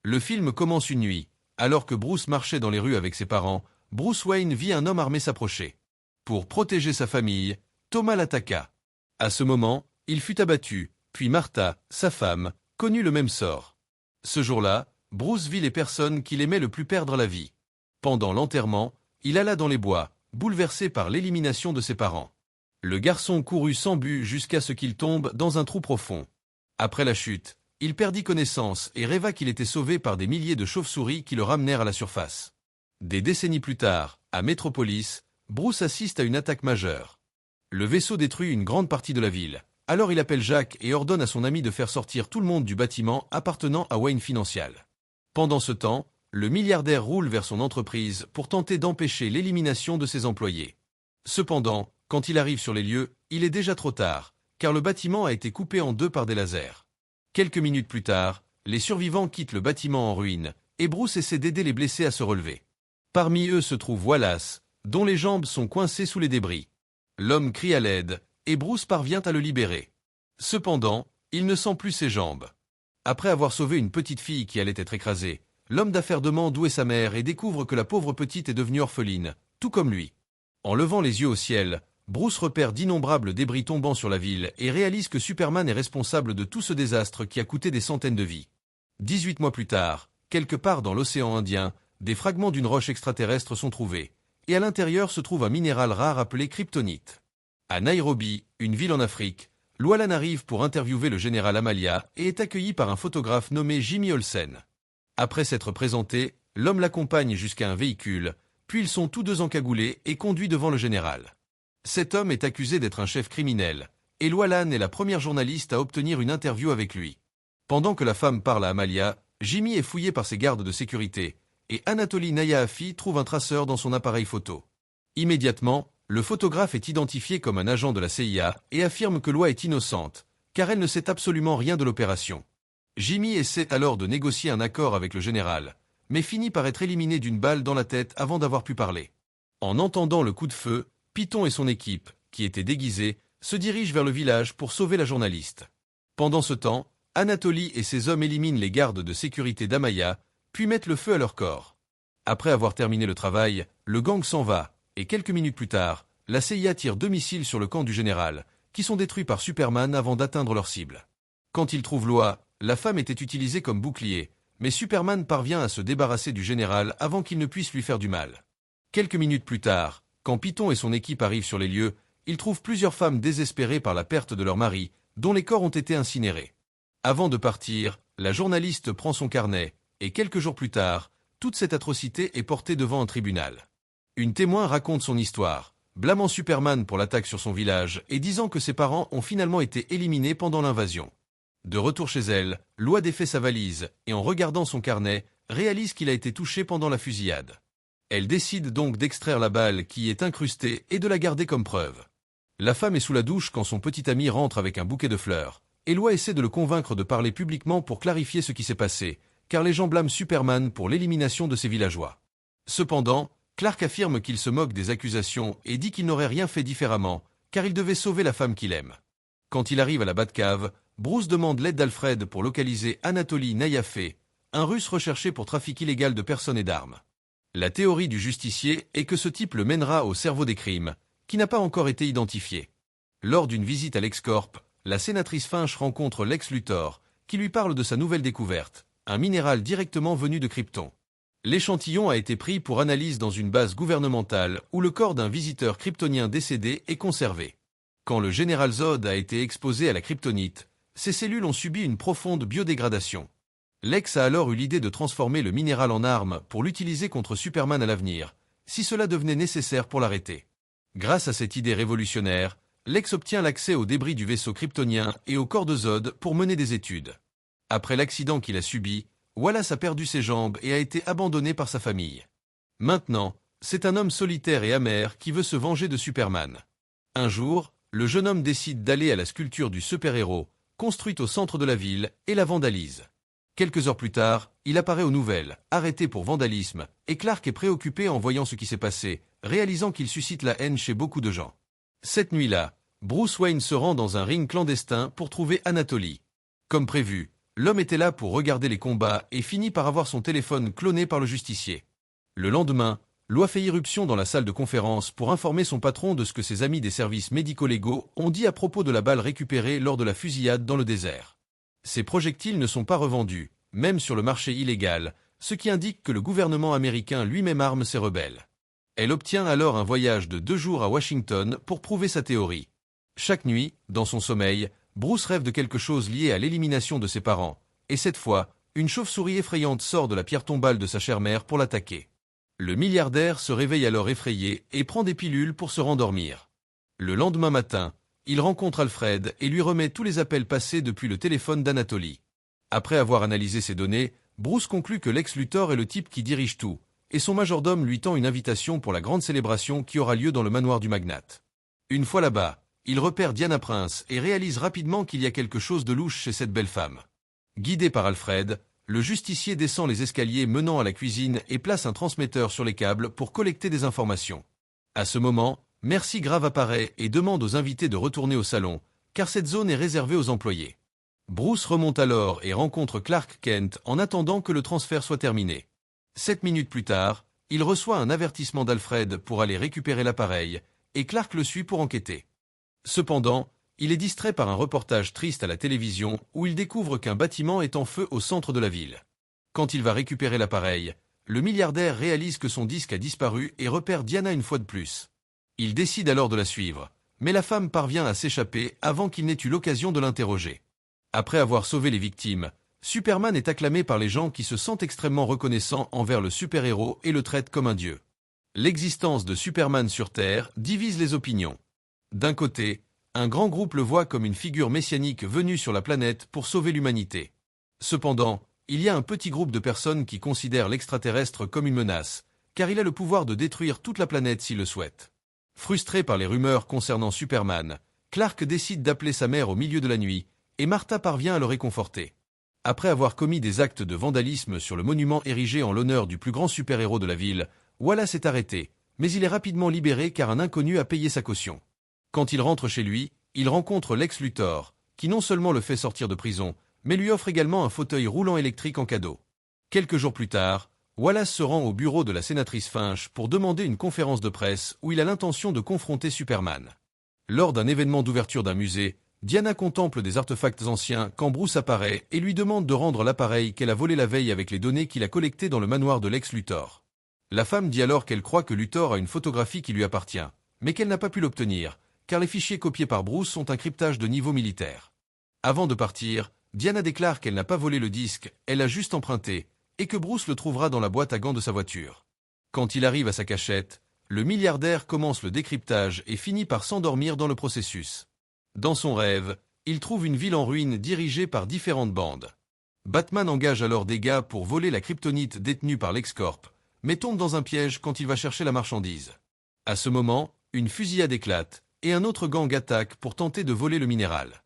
Le film commence une nuit. Alors que Bruce marchait dans les rues avec ses parents, Bruce Wayne vit un homme armé s'approcher. Pour protéger sa famille, Thomas l'attaqua. À ce moment, il fut abattu, puis Martha, sa femme, connut le même sort. Ce jour-là, Bruce vit les personnes qu'il aimait le plus perdre la vie. Pendant l'enterrement, il alla dans les bois, bouleversé par l'élimination de ses parents. Le garçon courut sans but jusqu'à ce qu'il tombe dans un trou profond. Après la chute, il perdit connaissance et rêva qu'il était sauvé par des milliers de chauves-souris qui le ramenèrent à la surface. Des décennies plus tard, à Metropolis, Bruce assiste à une attaque majeure. Le vaisseau détruit une grande partie de la ville. Alors il appelle Jack et ordonne à son ami de faire sortir tout le monde du bâtiment appartenant à Wayne Financial. Pendant ce temps, le milliardaire roule vers son entreprise pour tenter d'empêcher l'élimination de ses employés. Cependant, quand il arrive sur les lieux, il est déjà trop tard, car le bâtiment a été coupé en deux par des lasers. Quelques minutes plus tard, les survivants quittent le bâtiment en ruine, et Bruce essaie d'aider les blessés à se relever. Parmi eux se trouve Wallace, dont les jambes sont coincées sous les débris. L'homme crie à l'aide, et Bruce parvient à le libérer. Cependant, il ne sent plus ses jambes. Après avoir sauvé une petite fille qui allait être écrasée, l'homme d'affaires demande où est sa mère et découvre que la pauvre petite est devenue orpheline, tout comme lui. En levant les yeux au ciel, Bruce repère d'innombrables débris tombant sur la ville et réalise que Superman est responsable de tout ce désastre qui a coûté des centaines de vies. 18 mois plus tard, quelque part dans l'océan Indien, des fragments d'une roche extraterrestre sont trouvés, et à l'intérieur se trouve un minéral rare appelé kryptonite. À Nairobi, une ville en Afrique, Llewellyn arrive pour interviewer le général Amalia et est accueilli par un photographe nommé Jimmy Olsen. Après s'être présenté, l'homme l'accompagne jusqu'à un véhicule, puis ils sont tous deux encagoulés et conduits devant le général. Cet homme est accusé d'être un chef criminel, et Llewellyn est la première journaliste à obtenir une interview avec lui. Pendant que la femme parle à Amalia, Jimmy est fouillé par ses gardes de sécurité, et Anatoly Nayahafi trouve un traceur dans son appareil photo. Immédiatement, le photographe est identifié comme un agent de la CIA et affirme que Loi est innocente, car elle ne sait absolument rien de l'opération. Jimmy essaie alors de négocier un accord avec le général, mais finit par être éliminé d'une balle dans la tête avant d'avoir pu parler. En entendant le coup de feu, Python et son équipe, qui étaient déguisés, se dirigent vers le village pour sauver la journaliste. Pendant ce temps, Anatoly et ses hommes éliminent les gardes de sécurité d'Amaya, puis mettent le feu à leur corps. Après avoir terminé le travail, le gang s'en va, et quelques minutes plus tard, la CIA tire 2 missiles sur le camp du général, qui sont détruits par Superman avant d'atteindre leur cible. Quand il trouve Loa, la femme était utilisée comme bouclier, mais Superman parvient à se débarrasser du général avant qu'il ne puisse lui faire du mal. Quelques minutes plus tard, quand Python et son équipe arrivent sur les lieux, ils trouvent plusieurs femmes désespérées par la perte de leur mari, dont les corps ont été incinérés. Avant de partir, la journaliste prend son carnet, et quelques jours plus tard, toute cette atrocité est portée devant un tribunal. Une témoin raconte son histoire, blâmant Superman pour l'attaque sur son village et disant que ses parents ont finalement été éliminés pendant l'invasion. De retour chez elle, Loi défait sa valise et en regardant son carnet, réalise qu'il a été touché pendant la fusillade. Elle décide donc d'extraire la balle qui y est incrustée et de la garder comme preuve. La femme est sous la douche quand son petit ami rentre avec un bouquet de fleurs, et Loi essaie de le convaincre de parler publiquement pour clarifier ce qui s'est passé, car les gens blâment Superman pour l'élimination de ses villageois. Cependant, Clark affirme qu'il se moque des accusations et dit qu'il n'aurait rien fait différemment, car il devait sauver la femme qu'il aime. Quand il arrive à la Batcave, Bruce demande l'aide d'Alfred pour localiser Anatoly Nayahafi, un Russe recherché pour trafic illégal de personnes et d'armes. La théorie du justicier est que ce type le mènera au cerveau des crimes, qui n'a pas encore été identifié. Lors d'une visite à LexCorp, la sénatrice Finch rencontre Lex Luthor, qui lui parle de sa nouvelle découverte, un minéral directement venu de Krypton. L'échantillon a été pris pour analyse dans une base gouvernementale où le corps d'un visiteur kryptonien décédé est conservé. Quand le général Zod a été exposé à la kryptonite, ses cellules ont subi une profonde biodégradation. Lex a alors eu l'idée de transformer le minéral en arme pour l'utiliser contre Superman à l'avenir, si cela devenait nécessaire pour l'arrêter. Grâce à cette idée révolutionnaire, Lex obtient l'accès aux débris du vaisseau kryptonien et au corps de Zod pour mener des études. Après l'accident qu'il a subi, Wallace a perdu ses jambes et a été abandonné par sa famille. Maintenant, c'est un homme solitaire et amer qui veut se venger de Superman. Un jour, le jeune homme décide d'aller à la sculpture du super-héros, construite au centre de la ville, et la vandalise. Quelques heures plus tard, il apparaît aux nouvelles, arrêté pour vandalisme, et Clark est préoccupé en voyant ce qui s'est passé, réalisant qu'il suscite la haine chez beaucoup de gens. Cette nuit-là, Bruce Wayne se rend dans un ring clandestin pour trouver Anatoly. Comme prévu, L'homme était là pour regarder les combats et finit par avoir son téléphone cloné par le justicier. Le lendemain, Loa fait irruption dans la salle de conférence pour informer son patron de ce que ses amis des services médico-légaux ont dit à propos de la balle récupérée lors de la fusillade dans le désert. Ces projectiles ne sont pas revendus, même sur le marché illégal, ce qui indique que le gouvernement américain lui-même arme ces rebelles. Elle obtient alors un voyage de 2 jours à Washington pour prouver sa théorie. Chaque nuit, dans son sommeil, Bruce rêve de quelque chose lié à l'élimination de ses parents, et cette fois, une chauve-souris effrayante sort de la pierre tombale de sa chère mère pour l'attaquer. Le milliardaire se réveille alors effrayé et prend des pilules pour se rendormir. Le lendemain matin, il rencontre Alfred et lui remet tous les appels passés depuis le téléphone d'Anatoly. Après avoir analysé ces données, Bruce conclut que Lex Luthor est le type qui dirige tout, et son majordome lui tend une invitation pour la grande célébration qui aura lieu dans le manoir du magnate. Une fois là-bas, il repère Diana Prince et réalise rapidement qu'il y a quelque chose de louche chez cette belle femme. Guidé par Alfred, le justicier descend les escaliers menant à la cuisine et place un transmetteur sur les câbles pour collecter des informations. À ce moment, Mercy Grave apparaît et demande aux invités de retourner au salon, car cette zone est réservée aux employés. Bruce remonte alors et rencontre Clark Kent en attendant que le transfert soit terminé. 7 minutes plus tard, il reçoit un avertissement d'Alfred pour aller récupérer l'appareil, et Clark le suit pour enquêter. Cependant, il est distrait par un reportage triste à la télévision où il découvre qu'un bâtiment est en feu au centre de la ville. Quand il va récupérer l'appareil, le milliardaire réalise que son disque a disparu et repère Diana une fois de plus. Il décide alors de la suivre, mais la femme parvient à s'échapper avant qu'il n'ait eu l'occasion de l'interroger. Après avoir sauvé les victimes, Superman est acclamé par les gens qui se sentent extrêmement reconnaissants envers le super-héros et le traitent comme un dieu. L'existence de Superman sur Terre divise les opinions. D'un côté, un grand groupe le voit comme une figure messianique venue sur la planète pour sauver l'humanité. Cependant, il y a un petit groupe de personnes qui considèrent l'extraterrestre comme une menace, car il a le pouvoir de détruire toute la planète s'il le souhaite. Frustré par les rumeurs concernant Superman, Clark décide d'appeler sa mère au milieu de la nuit, et Martha parvient à le réconforter. Après avoir commis des actes de vandalisme sur le monument érigé en l'honneur du plus grand super-héros de la ville, Wallace est arrêté, mais il est rapidement libéré car un inconnu a payé sa caution. Quand il rentre chez lui, il rencontre Lex Luthor, qui non seulement le fait sortir de prison, mais lui offre également un fauteuil roulant électrique en cadeau. Quelques jours plus tard, Wallace se rend au bureau de la sénatrice Finch pour demander une conférence de presse où il a l'intention de confronter Superman. Lors d'un événement d'ouverture d'un musée, Diana contemple des artefacts anciens quand Bruce apparaît et lui demande de rendre l'appareil qu'elle a volé la veille avec les données qu'il a collectées dans le manoir de Lex Luthor. La femme dit alors qu'elle croit que Luthor a une photographie qui lui appartient, mais qu'elle n'a pas pu l'obtenir, car les fichiers copiés par Bruce sont un cryptage de niveau militaire. Avant de partir, Diana déclare qu'elle n'a pas volé le disque, elle l'a juste emprunté, et que Bruce le trouvera dans la boîte à gants de sa voiture. Quand il arrive à sa cachette, le milliardaire commence le décryptage et finit par s'endormir dans le processus. Dans son rêve, il trouve une ville en ruine dirigée par différentes bandes. Batman engage alors des gars pour voler la kryptonite détenue par LexCorp, mais tombe dans un piège quand il va chercher la marchandise. À ce moment, une fusillade éclate, et un autre gang attaque pour tenter de voler le minéral.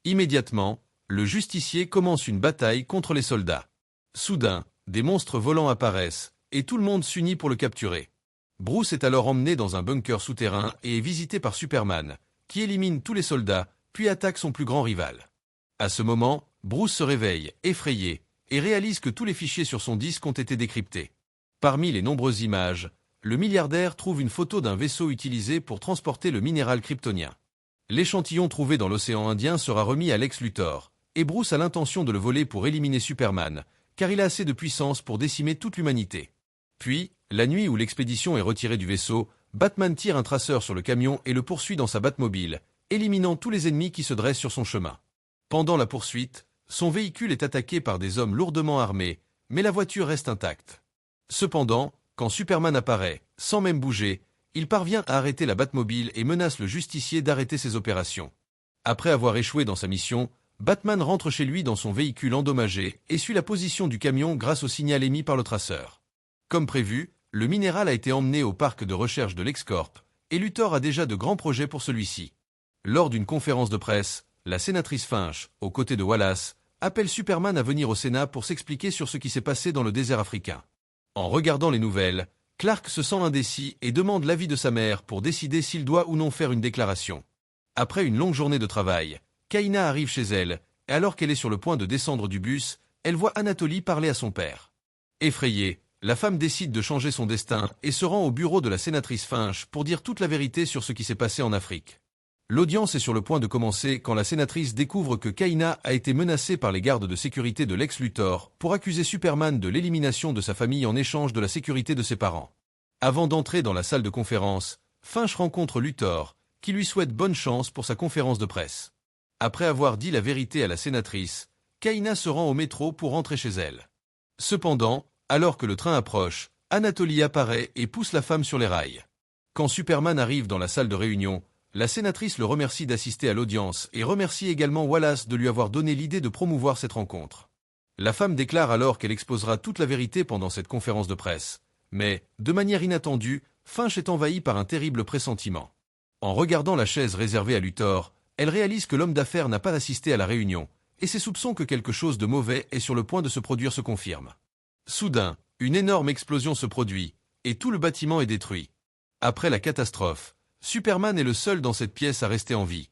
Immédiatement, le justicier commence une bataille contre les soldats. Soudain, des monstres volants apparaissent, et tout le monde s'unit pour le capturer. Bruce est alors emmené dans un bunker souterrain et est visité par Superman, qui élimine tous les soldats, puis attaque son plus grand rival. À ce moment, Bruce se réveille, effrayé, et réalise que tous les fichiers sur son disque ont été décryptés. Parmi les nombreuses images, le milliardaire trouve une photo d'un vaisseau utilisé pour transporter le minéral kryptonien. L'échantillon trouvé dans l'océan Indien sera remis à Lex Luthor, et Bruce a l'intention de le voler pour éliminer Superman, car il a assez de puissance pour décimer toute l'humanité. Puis, la nuit où l'expédition est retirée du vaisseau, Batman tire un traceur sur le camion et le poursuit dans sa Batmobile, éliminant tous les ennemis qui se dressent sur son chemin. Pendant la poursuite, son véhicule est attaqué par des hommes lourdement armés, mais la voiture reste intacte. Cependant, quand Superman apparaît, sans même bouger, il parvient à arrêter la Batmobile et menace le justicier d'arrêter ses opérations. Après avoir échoué dans sa mission, Batman rentre chez lui dans son véhicule endommagé et suit la position du camion grâce au signal émis par le traceur. Comme prévu, le minéral a été emmené au parc de recherche de LexCorp, et Luthor a déjà de grands projets pour celui-ci. Lors d'une conférence de presse, la sénatrice Finch, aux côtés de Wallace, appelle Superman à venir au Sénat pour s'expliquer sur ce qui s'est passé dans le désert africain. En regardant les nouvelles, Clark se sent indécis et demande l'avis de sa mère pour décider s'il doit ou non faire une déclaration. Après une longue journée de travail, Kaina arrive chez elle, et alors qu'elle est sur le point de descendre du bus, elle voit Anatoly parler à son père. Effrayée, la femme décide de changer son destin et se rend au bureau de la sénatrice Finch pour dire toute la vérité sur ce qui s'est passé en Afrique. L'audience est sur le point de commencer quand la sénatrice découvre que Kaina a été menacée par les gardes de sécurité de Lex Luthor pour accuser Superman de l'élimination de sa famille en échange de la sécurité de ses parents. Avant d'entrer dans la salle de conférence, Finch rencontre Luthor, qui lui souhaite bonne chance pour sa conférence de presse. Après avoir dit la vérité à la sénatrice, Kaina se rend au métro pour rentrer chez elle. Cependant, alors que le train approche, Anatoly apparaît et pousse la femme sur les rails. Quand Superman arrive dans la salle de réunion, la sénatrice le remercie d'assister à l'audience et remercie également Wallace de lui avoir donné l'idée de promouvoir cette rencontre. La femme déclare alors qu'elle exposera toute la vérité pendant cette conférence de presse. Mais, de manière inattendue, Finch est envahie par un terrible pressentiment. En regardant la chaise réservée à Luthor, elle réalise que l'homme d'affaires n'a pas assisté à la réunion, et ses soupçons que quelque chose de mauvais est sur le point de se produire se confirment. Soudain, une énorme explosion se produit, et tout le bâtiment est détruit. Après la catastrophe, Superman est le seul dans cette pièce à rester en vie.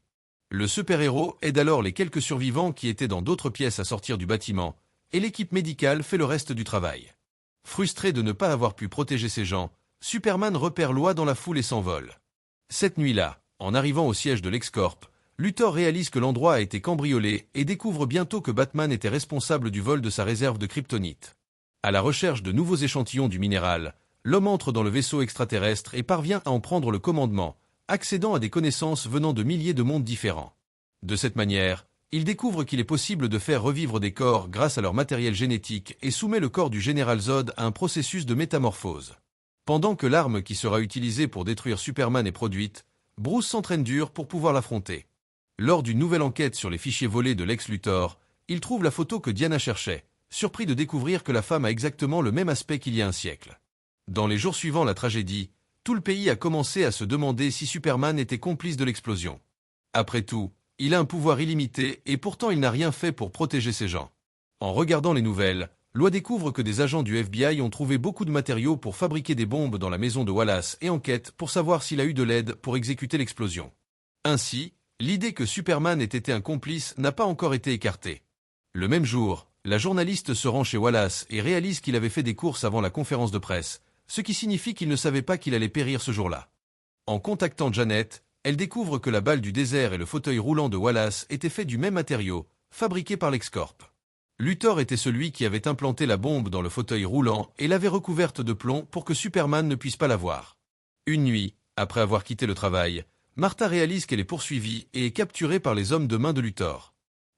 Le super-héros aide alors les quelques survivants qui étaient dans d'autres pièces à sortir du bâtiment, et l'équipe médicale fait le reste du travail. Frustré de ne pas avoir pu protéger ses gens, Superman repère Lois dans la foule et s'envole. Cette nuit-là, en arrivant au siège de LexCorp, Luthor réalise que l'endroit a été cambriolé et découvre bientôt que Batman était responsable du vol de sa réserve de kryptonite. À la recherche de nouveaux échantillons du minéral, l'homme entre dans le vaisseau extraterrestre et parvient à en prendre le commandement, accédant à des connaissances venant de milliers de mondes différents. De cette manière, il découvre qu'il est possible de faire revivre des corps grâce à leur matériel génétique et soumet le corps du général Zod à un processus de métamorphose. Pendant que l'arme qui sera utilisée pour détruire Superman est produite, Bruce s'entraîne dur pour pouvoir l'affronter. Lors d'une nouvelle enquête sur les fichiers volés de Lex Luthor, il trouve la photo que Diana cherchait, surpris de découvrir que la femme a exactement le même aspect qu'il y a un siècle. Dans les jours suivant la tragédie, tout le pays a commencé à se demander si Superman était complice de l'explosion. Après tout, il a un pouvoir illimité et pourtant il n'a rien fait pour protéger ses gens. En regardant les nouvelles, Lois découvre que des agents du FBI ont trouvé beaucoup de matériaux pour fabriquer des bombes dans la maison de Wallace et enquête pour savoir s'il a eu de l'aide pour exécuter l'explosion. Ainsi, l'idée que Superman ait été un complice n'a pas encore été écartée. Le même jour, la journaliste se rend chez Wallace et réalise qu'il avait fait des courses avant la conférence de presse, ce qui signifie qu'il ne savait pas qu'il allait périr ce jour-là. En contactant Janet, elle découvre que la balle du désert et le fauteuil roulant de Wallace étaient faits du même matériau, fabriqué par LexCorp. Luthor était celui qui avait implanté la bombe dans le fauteuil roulant et l'avait recouverte de plomb pour que Superman ne puisse pas la voir. Une nuit, après avoir quitté le travail, Martha réalise qu'elle est poursuivie et est capturée par les hommes de main de Luthor.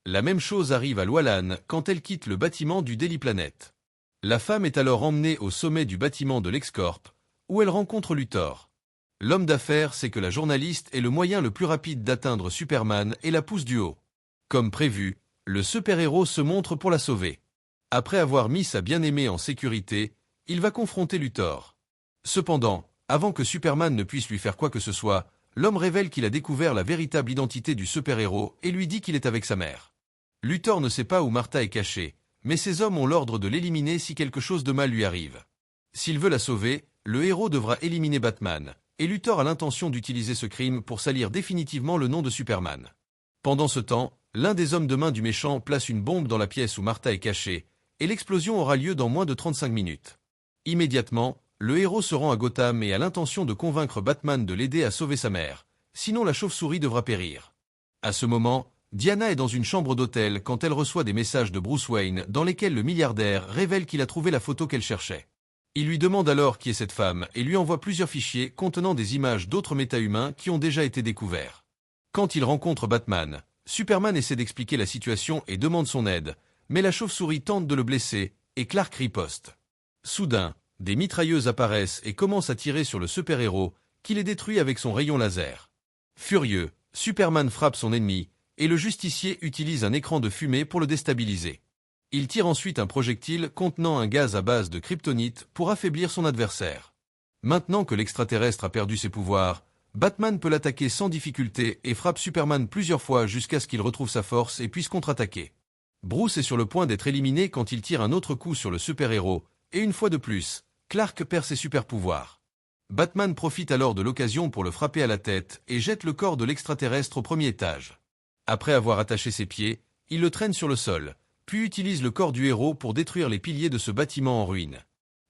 La même chose arrive à Lois quand elle quitte le bâtiment du Daily Planet. La femme est alors emmenée au sommet du bâtiment de LexCorp, où elle rencontre Luthor. L'homme d'affaires sait que la journaliste est le moyen le plus rapide d'atteindre Superman et la pousse du haut. Comme prévu, le super-héros se montre pour la sauver. Après avoir mis sa bien-aimée en sécurité, il va confronter Luthor. Cependant, avant que Superman ne puisse lui faire quoi que ce soit, l'homme révèle qu'il a découvert la véritable identité du super-héros et lui dit qu'il est avec sa mère. Luthor ne sait pas où Martha est cachée, mais ces hommes ont l'ordre de l'éliminer si quelque chose de mal lui arrive. S'il veut la sauver, le héros devra éliminer Batman, et Luthor a l'intention d'utiliser ce crime pour salir définitivement le nom de Superman. Pendant ce temps, l'un des hommes de main du méchant place une bombe dans la pièce où Martha est cachée, et l'explosion aura lieu dans moins de 35 minutes. Immédiatement, le héros se rend à Gotham et a l'intention de convaincre Batman de l'aider à sauver sa mère, sinon la chauve-souris devra périr. À ce moment, Diana est dans une chambre d'hôtel quand elle reçoit des messages de Bruce Wayne dans lesquels le milliardaire révèle qu'il a trouvé la photo qu'elle cherchait. Il lui demande alors qui est cette femme et lui envoie plusieurs fichiers contenant des images d'autres méta-humains qui ont déjà été découverts. Quand il rencontre Batman, Superman essaie d'expliquer la situation et demande son aide, mais la chauve-souris tente de le blesser et Clark riposte. Soudain, des mitrailleuses apparaissent et commencent à tirer sur le super-héros, qui les détruit avec son rayon laser. Furieux, Superman frappe son ennemi, et le justicier utilise un écran de fumée pour le déstabiliser. Il tire ensuite un projectile contenant un gaz à base de kryptonite pour affaiblir son adversaire. Maintenant que l'extraterrestre a perdu ses pouvoirs, Batman peut l'attaquer sans difficulté et frappe Superman plusieurs fois jusqu'à ce qu'il retrouve sa force et puisse contre-attaquer. Bruce est sur le point d'être éliminé quand il tire un autre coup sur le super-héros, et une fois de plus, Clark perd ses super-pouvoirs. Batman profite alors de l'occasion pour le frapper à la tête et jette le corps de l'extraterrestre au premier étage. Après avoir attaché ses pieds, il le traîne sur le sol, puis utilise le corps du héros pour détruire les piliers de ce bâtiment en ruine.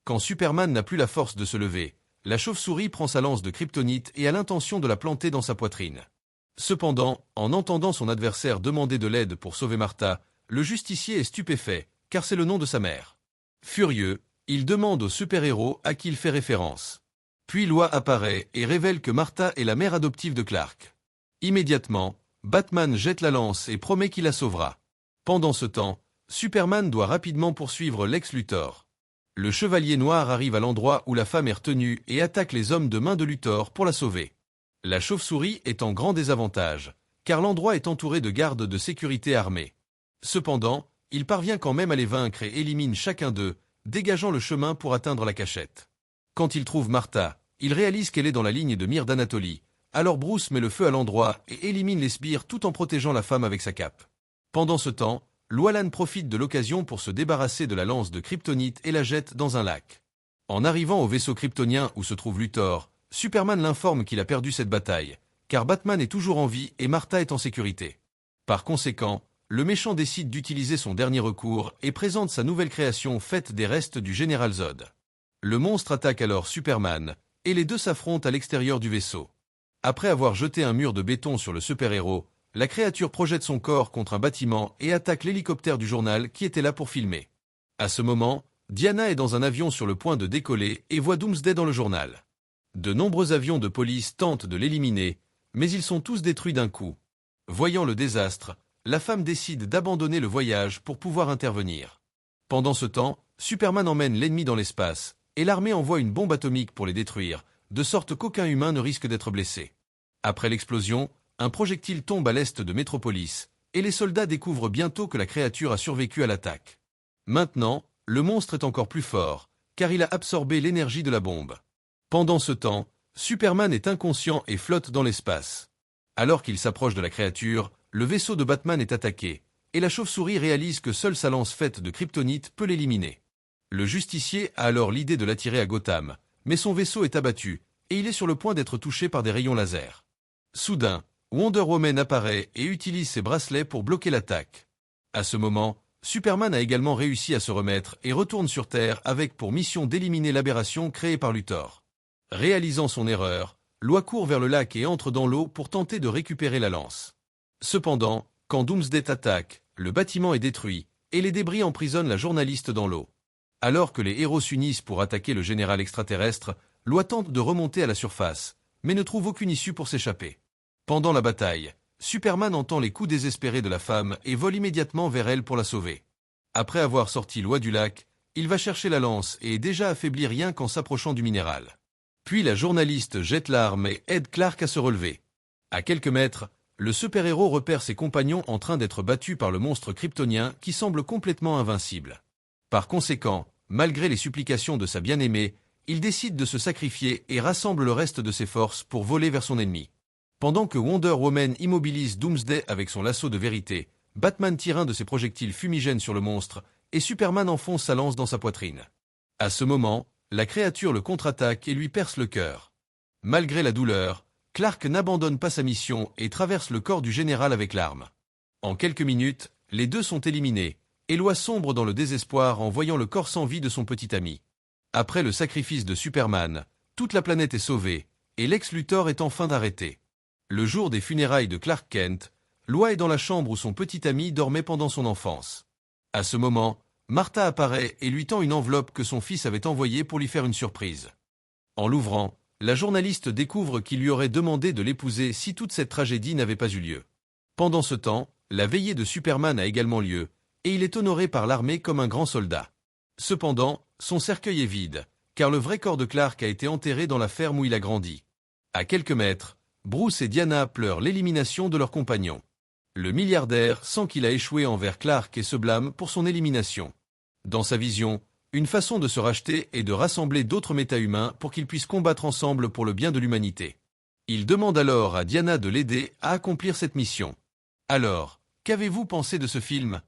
Quand Superman n'a plus la force de se lever, la chauve-souris prend sa lance de kryptonite et a l'intention de la planter dans sa poitrine. Cependant, en entendant son adversaire demander de l'aide pour sauver Martha, le justicier est stupéfait, car c'est le nom de sa mère. Furieux, il demande au super-héros à qui il fait référence. Puis Lois apparaît et révèle que Martha est la mère adoptive de Clark. Immédiatement, Batman jette la lance et promet qu'il la sauvera. Pendant ce temps, Superman doit rapidement poursuivre Lex Luthor. Le Chevalier Noir arrive à l'endroit où la femme est retenue et attaque les hommes de main de Luthor pour la sauver. La chauve-souris est en grand désavantage, car l'endroit est entouré de gardes de sécurité armés. Cependant, il parvient quand même à les vaincre et élimine chacun d'eux, dégageant le chemin pour atteindre la cachette. Quand il trouve Martha, il réalise qu'elle est dans la ligne de mire d'Anatolie. Alors Bruce met le feu à l'endroit et élimine les sbires tout en protégeant la femme avec sa cape. Pendant ce temps, Lois profite de l'occasion pour se débarrasser de la lance de kryptonite et la jette dans un lac. En arrivant au vaisseau kryptonien où se trouve Luthor, Superman l'informe qu'il a perdu cette bataille, car Batman est toujours en vie et Martha est en sécurité. Par conséquent, le méchant décide d'utiliser son dernier recours et présente sa nouvelle création faite des restes du général Zod. Le monstre attaque alors Superman, et les deux s'affrontent à l'extérieur du vaisseau. Après avoir jeté un mur de béton sur le super-héros, la créature projette son corps contre un bâtiment et attaque l'hélicoptère du journal qui était là pour filmer. À ce moment, Diana est dans un avion sur le point de décoller et voit Doomsday dans le journal. De nombreux avions de police tentent de l'éliminer, mais ils sont tous détruits d'un coup. Voyant le désastre, la femme décide d'abandonner le voyage pour pouvoir intervenir. Pendant ce temps, Superman emmène l'ennemi dans l'espace, et l'armée envoie une bombe atomique pour les détruire, de sorte qu'aucun humain ne risque d'être blessé. Après l'explosion, un projectile tombe à l'est de Metropolis, et les soldats découvrent bientôt que la créature a survécu à l'attaque. Maintenant, le monstre est encore plus fort, car il a absorbé l'énergie de la bombe. Pendant ce temps, Superman est inconscient et flotte dans l'espace. Alors qu'il s'approche de la créature, le vaisseau de Batman est attaqué, et la chauve-souris réalise que seule sa lance faite de kryptonite peut l'éliminer. Le justicier a alors l'idée de l'attirer à Gotham, mais son vaisseau est abattu, et il est sur le point d'être touché par des rayons laser. Soudain, Wonder Woman apparaît et utilise ses bracelets pour bloquer l'attaque. À ce moment, Superman a également réussi à se remettre et retourne sur Terre avec pour mission d'éliminer l'aberration créée par Luthor. Réalisant son erreur, Lois court vers le lac et entre dans l'eau pour tenter de récupérer la lance. Cependant, quand Doomsday attaque, le bâtiment est détruit, et les débris emprisonnent la journaliste dans l'eau. Alors que les héros s'unissent pour attaquer le général extraterrestre, Lois tente de remonter à la surface, mais ne trouve aucune issue pour s'échapper. Pendant la bataille, Superman entend les coups désespérés de la femme et vole immédiatement vers elle pour la sauver. Après avoir sorti Lois du lac, il va chercher la lance et est déjà affaibli rien qu'en s'approchant du minéral. Puis la journaliste jette l'arme et aide Clark à se relever. À quelques mètres, le super-héros repère ses compagnons en train d'être battus par le monstre kryptonien qui semble complètement invincible. Par conséquent, malgré les supplications de sa bien-aimée, il décide de se sacrifier et rassemble le reste de ses forces pour voler vers son ennemi. Pendant que Wonder Woman immobilise Doomsday avec son lasso de vérité, Batman tire un de ses projectiles fumigènes sur le monstre et Superman enfonce sa lance dans sa poitrine. À ce moment, la créature le contre-attaque et lui perce le cœur. Malgré la douleur, Clark n'abandonne pas sa mission et traverse le corps du général avec l'arme. En quelques minutes, les deux sont éliminés, et Lois sombre dans le désespoir en voyant le corps sans vie de son petit ami. Après le sacrifice de Superman, toute la planète est sauvée, et Lex Luthor est enfin arrêté. Le jour des funérailles de Clark Kent, Lois est dans la chambre où son petit ami dormait pendant son enfance. À ce moment, Martha apparaît et lui tend une enveloppe que son fils avait envoyée pour lui faire une surprise. En l'ouvrant, la journaliste découvre qu'il lui aurait demandé de l'épouser si toute cette tragédie n'avait pas eu lieu. Pendant ce temps, la veillée de Superman a également lieu, et il est honoré par l'armée comme un grand soldat. Cependant, son cercueil est vide, car le vrai corps de Clark a été enterré dans la ferme où il a grandi. À quelques mètres, Bruce et Diana pleurent l'élimination de leur compagnon. Le milliardaire sent qu'il a échoué envers Clark et se blâme pour son élimination. Dans sa vision, une façon de se racheter est de rassembler d'autres méta-humains pour qu'ils puissent combattre ensemble pour le bien de l'humanité. Il demande alors à Diana de l'aider à accomplir cette mission. Alors, qu'avez-vous pensé de ce film?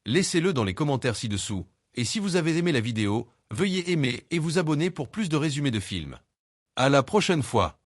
Laissez-le dans les commentaires ci-dessous, et si vous avez aimé la vidéo, veuillez aimer et vous abonner pour plus de résumés de films. À la prochaine fois.